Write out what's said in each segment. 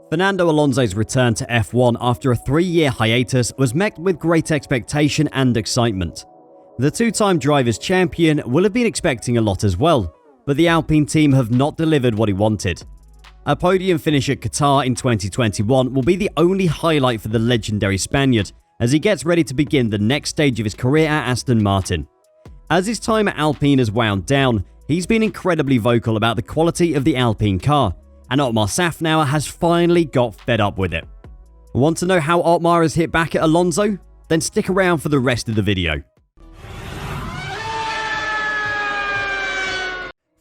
Fernando Alonso's return to F1 after a 3-year hiatus was met with great expectation and excitement. The two-time Drivers' Champion will have been expecting a lot as well, but the Alpine team have not delivered what he wanted. A podium finish at Qatar in 2021 will be the only highlight for the legendary Spaniard as he gets ready to begin the next stage of his career at Aston Martin. As his time at Alpine has wound down, he's been incredibly vocal about the quality of the Alpine car, and Otmar Szafnauer has finally got fed up with it. Want to know how Otmar has hit back at Alonso? Then stick around for the rest of the video.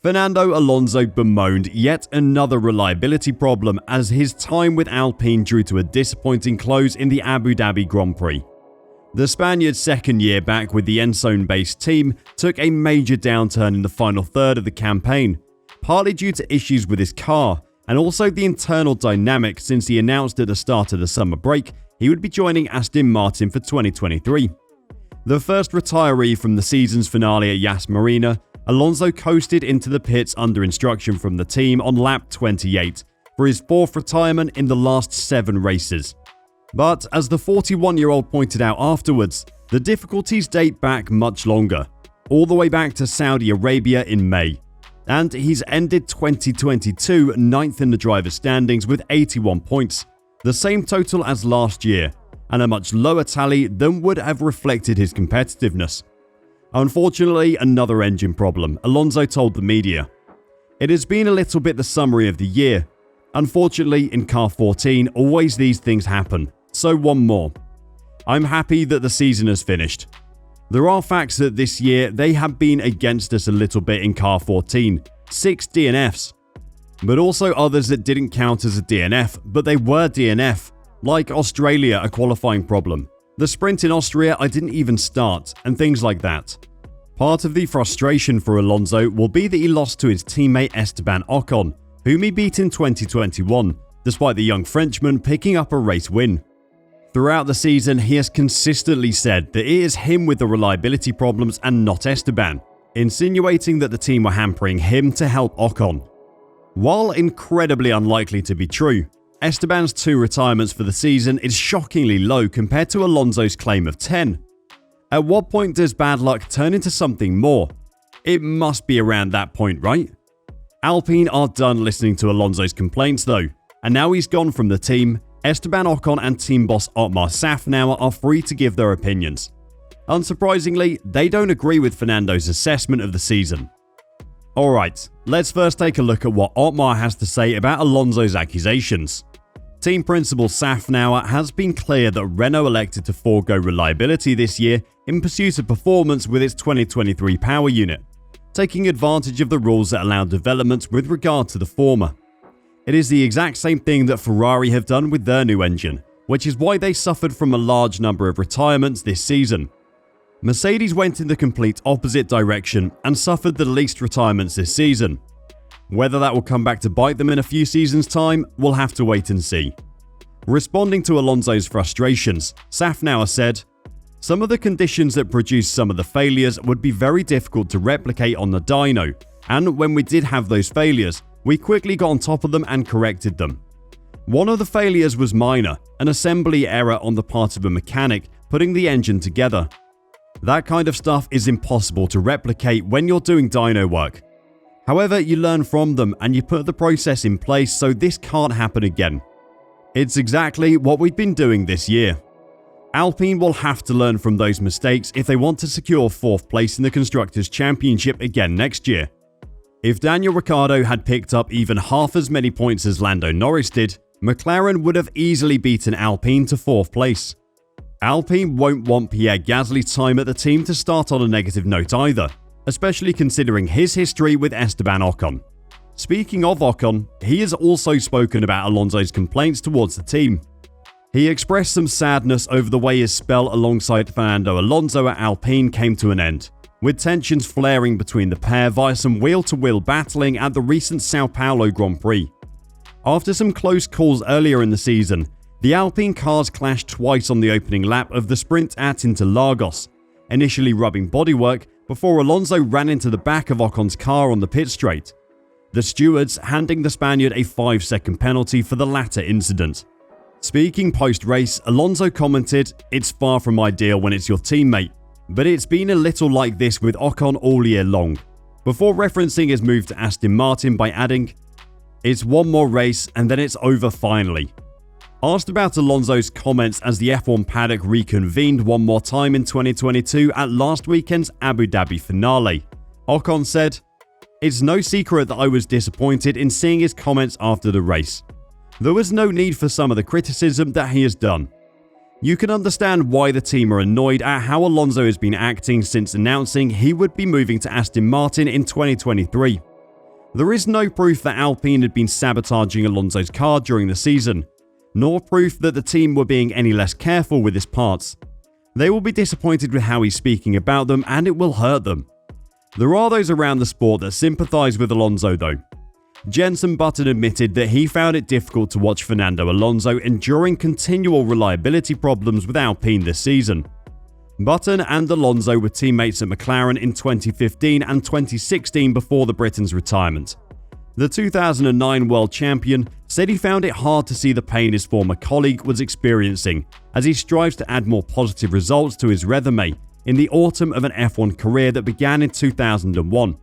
Fernando Alonso bemoaned yet another reliability problem as his time with Alpine drew to a disappointing close in the Abu Dhabi Grand Prix. The Spaniard's second year back with the Ensign-based team took a major downturn in the final third of the campaign, partly due to issues with his car, and also the internal dynamic since he announced at the start of the summer break he would be joining Aston Martin for 2023. The first retiree from the season's finale at Yas Marina, Alonso coasted into the pits under instruction from the team on lap 28 for his fourth retirement in the last 7 races. But as the 41-year-old pointed out afterwards, the difficulties date back much longer, all the way back to Saudi Arabia in May. And he's ended 2022 9th in the driver's standings with 81 points, the same total as last year, and a much lower tally than would have reflected his competitiveness. Unfortunately, another engine problem, Alonso told the media. It has been a little bit the summary of the year. Unfortunately, in car 14, always these things happen, so one more. I'm happy that the season has finished. There are facts that this year they have been against us a little bit in car 14, 6 DNFs. But also others that didn't count as a DNF, but they were DNF, like Australia, a qualifying problem. The sprint in Austria I didn't even start, and things like that. Part of the frustration for Alonso will be that he lost to his teammate Esteban Ocon, whom he beat in 2021, despite the young Frenchman picking up a race win. Throughout the season, he has consistently said that it is him with the reliability problems and not Esteban, insinuating that the team were hampering him to help Ocon. While incredibly unlikely to be true, Esteban's 2 retirements for the season is shockingly low compared to Alonso's claim of 10. At what point does bad luck turn into something more? It must be around that point, right? Alpine are done listening to Alonso's complaints though, and now he's gone from the team, Esteban Ocon and team boss Otmar Szafnauer are free to give their opinions. Unsurprisingly, they don't agree with Fernando's assessment of the season. Alright, let's first take a look at what Otmar has to say about Alonso's accusations. Team principal Szafnauer has been clear that Renault elected to forego reliability this year in pursuit of performance with its 2023 power unit, taking advantage of the rules that allow developments with regard to the former. It is the exact same thing that Ferrari have done with their new engine, which is why they suffered from a large number of retirements this season. Mercedes went in the complete opposite direction and suffered the least retirements this season. Whether that will come back to bite them in a few seasons' time, we'll have to wait and see. Responding to Alonso's frustrations, Szafnauer said, "Some of the conditions that produced some of the failures would be very difficult to replicate on the dyno, and when we did have those failures, we quickly got on top of them and corrected them. One of the failures was minor, an assembly error on the part of a mechanic putting the engine together. That kind of stuff is impossible to replicate when you're doing dyno work. However, you learn from them and you put the process in place so this can't happen again. It's exactly what we've been doing this year. Alpine will have to learn from those mistakes if they want to secure 4th place in the Constructors' Championship again next year. If Daniel Ricciardo had picked up even half as many points as Lando Norris did, McLaren would have easily beaten Alpine to 4th place. Alpine won't want Pierre Gasly's time at the team to start on a negative note either, especially considering his history with Esteban Ocon. Speaking of Ocon, he has also spoken about Alonso's complaints towards the team. He expressed some sadness over the way his spell alongside Fernando Alonso at Alpine came to an end, with tensions flaring between the pair via some wheel-to-wheel battling at the recent Sao Paulo Grand Prix. After some close calls earlier in the season, the Alpine cars clashed twice on the opening lap of the sprint at Interlagos, initially rubbing bodywork before Alonso ran into the back of Ocon's car on the pit straight. the stewards handing the Spaniard a 5-second penalty for the latter incident. Speaking post-race, Alonso commented, "It's far from ideal when it's your teammate, but it's been a little like this with Ocon all year long," before referencing his move to Aston Martin by adding, "It's one more race and then it's over finally." Asked about Alonso's comments as the F1 paddock reconvened one more time in 2022 at last weekend's Abu Dhabi finale, Ocon said, "It's no secret that I was disappointed in seeing his comments after the race. There was no need for some of the criticism that he has done. You can understand why the team are annoyed at how Alonso has been acting since announcing he would be moving to Aston Martin in 2023. There is no proof that Alpine had been sabotaging Alonso's car during the season, nor proof that the team were being any less careful with his parts. They will be disappointed with how he's speaking about them and it will hurt them. There are those around the sport that sympathise with Alonso though." Jenson Button admitted that he found it difficult to watch Fernando Alonso enduring continual reliability problems with Alpine this season. Button and Alonso were teammates at McLaren in 2015 and 2016 before the Britain's retirement. The 2009 world champion said he found it hard to see the pain his former colleague was experiencing as he strives to add more positive results to his resume in the autumn of an F1 career that began in 2001,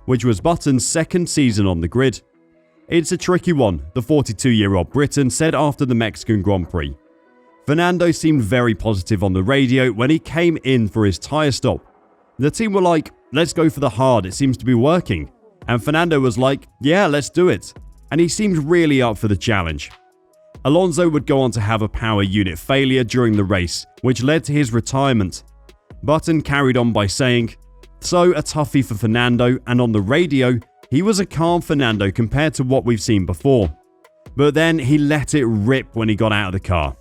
which was Button's second season on the grid. "It's a tricky one," the 42-year-old Briton said after the Mexican Grand Prix. Fernando seemed very positive on the radio when he came in for his tyre stop. The team were like, "Let's go for the hard, it seems to be working." And Fernando was like, "Yeah, let's do it." And he seemed really up for the challenge. Alonso would go on to have a power unit failure during the race, which led to his retirement. Button carried on by saying, "So a toughie for Fernando, and on the radio, he was a calm Fernando compared to what we've seen before. But then he let it rip when he got out of the car."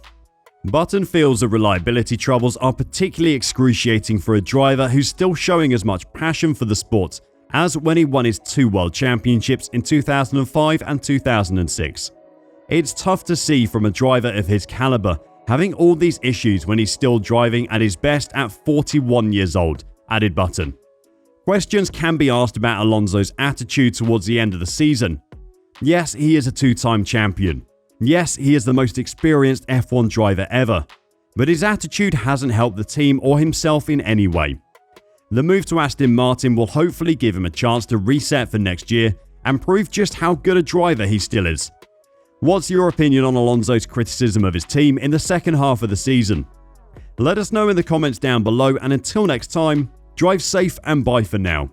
Button feels that reliability troubles are particularly excruciating for a driver who's still showing as much passion for the sport as when he won his 2 world championships in 2005 and 2006. "It's tough to see from a driver of his caliber having all these issues when he's still driving at his best at 41 years old," added Button. Questions can be asked about Alonso's attitude towards the end of the season. Yes, he is a 2-time champion. Yes, he is the most experienced F1 driver ever. But his attitude hasn't helped the team or himself in any way. The move to Aston Martin will hopefully give him a chance to reset for next year and prove just how good a driver he still is. What's your opinion on Alonso's criticism of his team in the second half of the season? Let us know in the comments down below, and until next time, drive safe and bye for now.